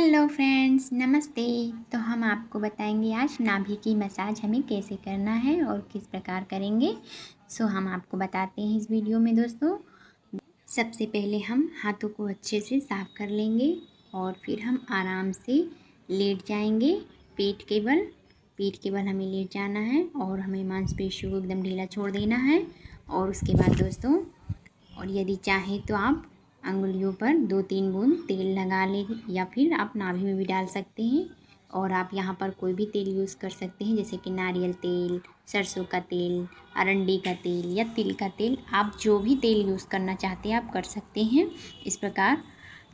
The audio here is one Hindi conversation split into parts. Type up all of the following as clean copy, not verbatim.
हेलो फ्रेंड्स, नमस्ते। तो हम आपको बताएंगे आज नाभि की मसाज हमें कैसे करना है और किस प्रकार करेंगे। हम आपको बताते हैं इस वीडियो में दोस्तों। सबसे पहले हम हाथों को अच्छे से साफ़ कर लेंगे और फिर हम आराम से लेट जाएंगे। पीठ के बल हमें लेट जाना है और हमें मांसपेशियों को एकदम ढीला छोड़ देना है। और उसके बाद दोस्तों, और यदि चाहें तो आप अंगुलियों पर 2-3 बूंद तेल लगा लें या फिर आप नाभि में भी डाल सकते हैं। और आप यहाँ पर कोई भी तेल यूज़ कर सकते हैं, जैसे कि नारियल तेल, सरसों का तेल, अरंडी का तेल या तिल का तेल। आप जो भी तेल यूज़ करना चाहते हैं आप कर सकते हैं। इस प्रकार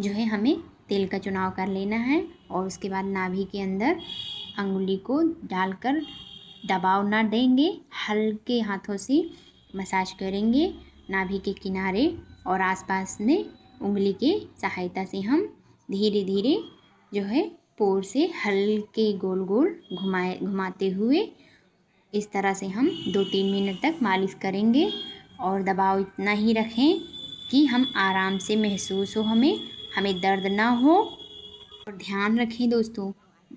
जो है हमें तेल का चुनाव कर लेना है और उसके बाद नाभि के अंदर अंगुली को डालकर दबाव ना देंगे, हल्के हाथों से मसाज करेंगे नाभि के किनारे और आसपास में उंगली के सहायता से हम धीरे धीरे जो है पोर से हल्के गोल गोल घुमाते हुए इस तरह से हम 2-3 मिनट तक मालिश करेंगे। और दबाव इतना ही रखें कि हम आराम से महसूस हो, हमें दर्द ना हो। और ध्यान रखें दोस्तों,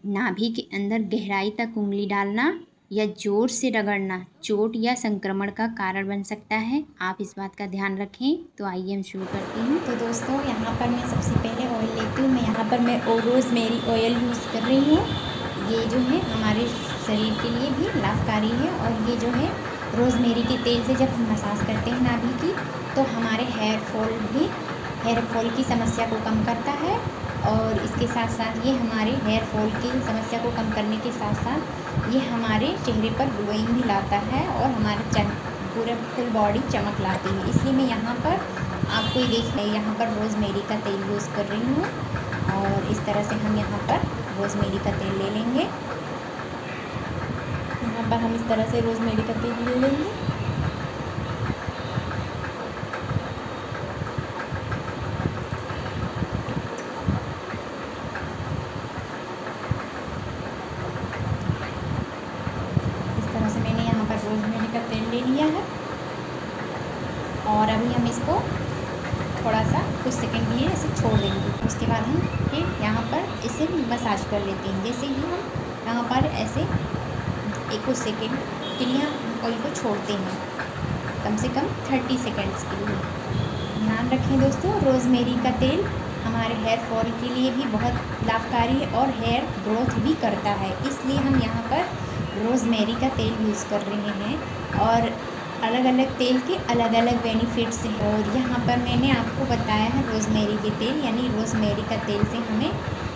नाभि के अंदर गहराई तक उंगली डालना या ज़ोर से रगड़ना चोट या संक्रमण का कारण बन सकता है। आप इस बात का ध्यान रखें। तो आइए हम शुरू करते हैं। तो दोस्तों, यहाँ पर मैं सबसे पहले ऑयल लेती हूँ। यहाँ पर मैं रोज़मेरी ऑयल यूज़ कर रही हूँ। ये जो है हमारे शरीर के लिए भी लाभकारी है। और ये जो है रोज़मेरी के तेल से जब हम मसाज करते हैं नाभि की, तो हमारे हेयर फॉल की समस्या को कम करता है। और इसके साथ साथ ये हमारे हेयर फॉल की समस्या को कम करने के साथ साथ ये हमारे चेहरे पर ग्लोइंग भी लाता है और हमारे पूरे फुल बॉडी चमक लाती है। इसलिए मैं यहाँ पर आपको यहाँ पर रोज़मेरी का तेल यूज़ कर रही हूँ। और इस तरह से हम यहाँ पर रोज़मेरी का तेल ले लेंगे। यहाँ पर हम इस तरह से रोज़मेरी का तेल ले लेंगे। इस तरह से मैंने यहाँ पर रोज़मेरी का तेल ले लिया है और अभी हम इसको थोड़ा सा कुछ सेकंड के लिए ऐसे छोड़ देंगे। उसके बाद हम फिर यहाँ पर इसे मसाज कर लेते हैं। जैसे कि हम यहाँ पर ऐसे कुछ सेकंड के लिए हम ऑयल को छोड़ते हैं, कम से कम 30 सेकंड्स के लिए। ध्यान रखें दोस्तों, रोज़मेरी का तेल हमारे हेयर फॉल के लिए भी बहुत लाभकारी है और हेयर ग्रोथ भी करता है। इसलिए हम यहाँ पर रोज़मेरी का तेल यूज़ कर रहे हैं। और अलग अलग तेल के अलग अलग बेनिफिट्स हैं। और यहाँ पर मैंने आपको बताया है रोज़मेरी के तेल यानी रोज़मेरी का तेल से हमें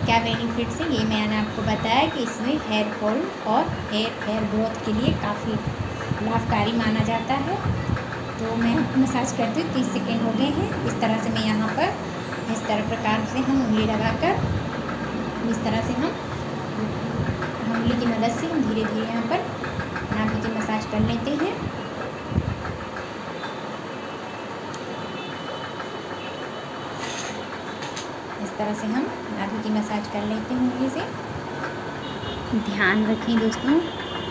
क्या बेनिफिट्स है, ये मैंने आपको बताया कि इसमें हेयर फॉल और हेयर ग्रोथ के लिए काफ़ी लाभकारी माना जाता है। तो मैं मसाज करती हूँ। 30 सेकेंड हो गए हैं। इस तरह से मैं यहाँ पर इस तरह प्रकार से हम उंगली लगाकर इस तरह से हम उंगली की मदद से हम धीरे धीरे यहाँ पर नाभि की मसाज कर लेते हैं। इस तरह से हम नाभि की मसाज कर लेते हैं उंगली से। ध्यान रखें दोस्तों,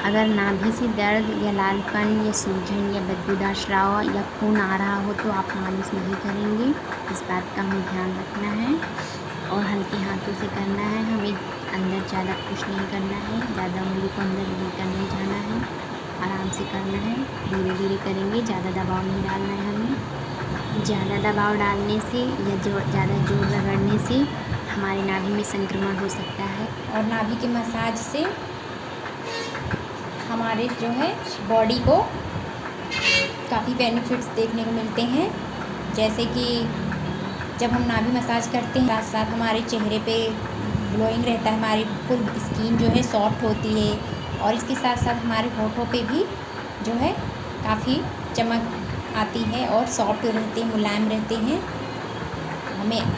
अगर नाभि से दर्द या लालपन या सूजन या बदबूदार स्राव या खून आ रहा हो तो आप मालिश नहीं करेंगे। इस बात का हमें ध्यान रखना है और हल्के हाथों से करना है। हमें अंदर ज़्यादा पुश नहीं करना है, ज़्यादा उंगली को अंदर लेकर नहीं जाना है, आराम से करना है। धीरे धीरे करेंगे, ज़्यादा दबाव नहीं डालना है हमें। ज़्यादा दबाव डालने से या ज़्यादा जोर रगड़ने से हमारे नाभि में संक्रमण हो सकता है। और नाभि के मसाज से हमारे जो है बॉडी को काफ़ी बेनिफिट्स देखने को मिलते हैं। जैसे कि जब हम नाभि मसाज करते हैं साथ साथ हमारे चेहरे पे ग्लोइंग रहता है, हमारी फुल स्किन जो है सॉफ्ट होती है। और इसके साथ साथ हमारे होठों पे भी जो है काफ़ी चमक आती है और सॉफ्ट रहते हैं, मुलायम रहते हैं।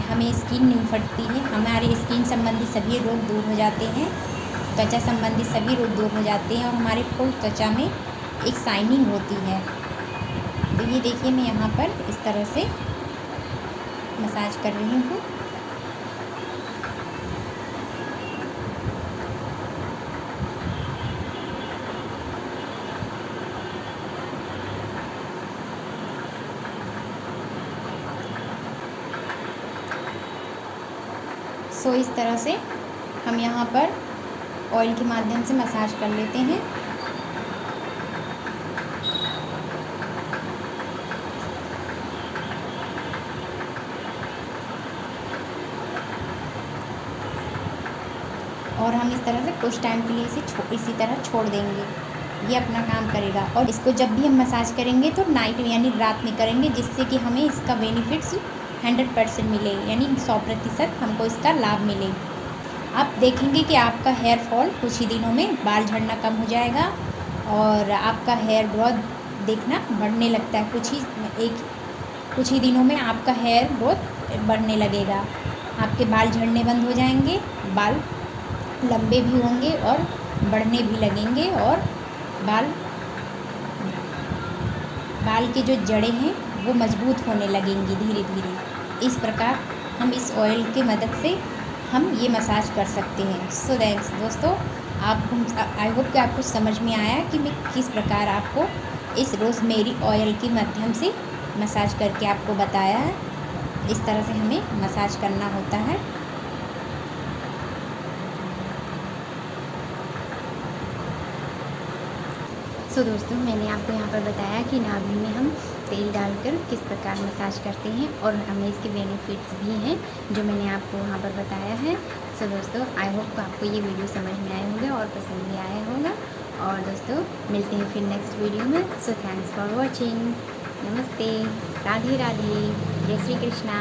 हमें स्किन नहीं फटती है, हमारे स्किन संबंधी सभी रोग दूर हो जाते हैं, त्वचा संबंधी सभी रोग दूर हो जाते हैं और हमारे फुल त्वचा में एक शाइनिंग होती है। तो ये देखिए, मैं यहाँ पर इस तरह से मसाज कर रही हूँ। सो इस तरह से हम यहाँ पर ऑयल के माध्यम से मसाज कर लेते हैं। और हम इस तरह से कुछ टाइम के लिए इसी तरह छोड़ देंगे, ये अपना काम करेगा। और इसको जब भी हम मसाज करेंगे तो नाइट में यानी रात में करेंगे, जिससे कि हमें इसका बेनिफिट्स 100% मिले, यानी 100% हमको इसका लाभ मिले। आप देखेंगे कि आपका हेयर फॉल कुछ ही दिनों में, बाल झड़ना कम हो जाएगा और आपका हेयर ग्रोथ देखना बढ़ने लगता है। कुछ ही दिनों में आपका हेयर ग्रोथ बढ़ने लगेगा, आपके बाल झड़ने बंद हो जाएंगे, बाल लंबे भी होंगे और बढ़ने भी लगेंगे और बाल की जो जड़ें हैं वो मजबूत होने लगेंगी धीरे धीरे। इस प्रकार हम इस ऑयल की मदद से हम ये मसाज कर सकते हैं। सो थैंक्स दोस्तों, आई होप कि आपको समझ में आया कि मैं किस प्रकार आपको इस रोज़मेरी ऑयल के माध्यम से मसाज करके आपको बताया है। इस तरह से हमें मसाज करना होता है। सो दोस्तों, मैंने आपको यहाँ पर बताया कि नाभि में हम तेल डालकर किस प्रकार मसाज करते हैं और हमें इसके बेनिफिट्स भी हैं जो मैंने आपको वहाँ पर बताया है। सो दोस्तों, आई होप आपको ये वीडियो समझ में आया होगा और पसंद भी आया होगा। और दोस्तों, मिलते हैं फिर नेक्स्ट वीडियो में। So thanks for watching. नमस्ते, राधे राधे, जय श्री कृष्णा।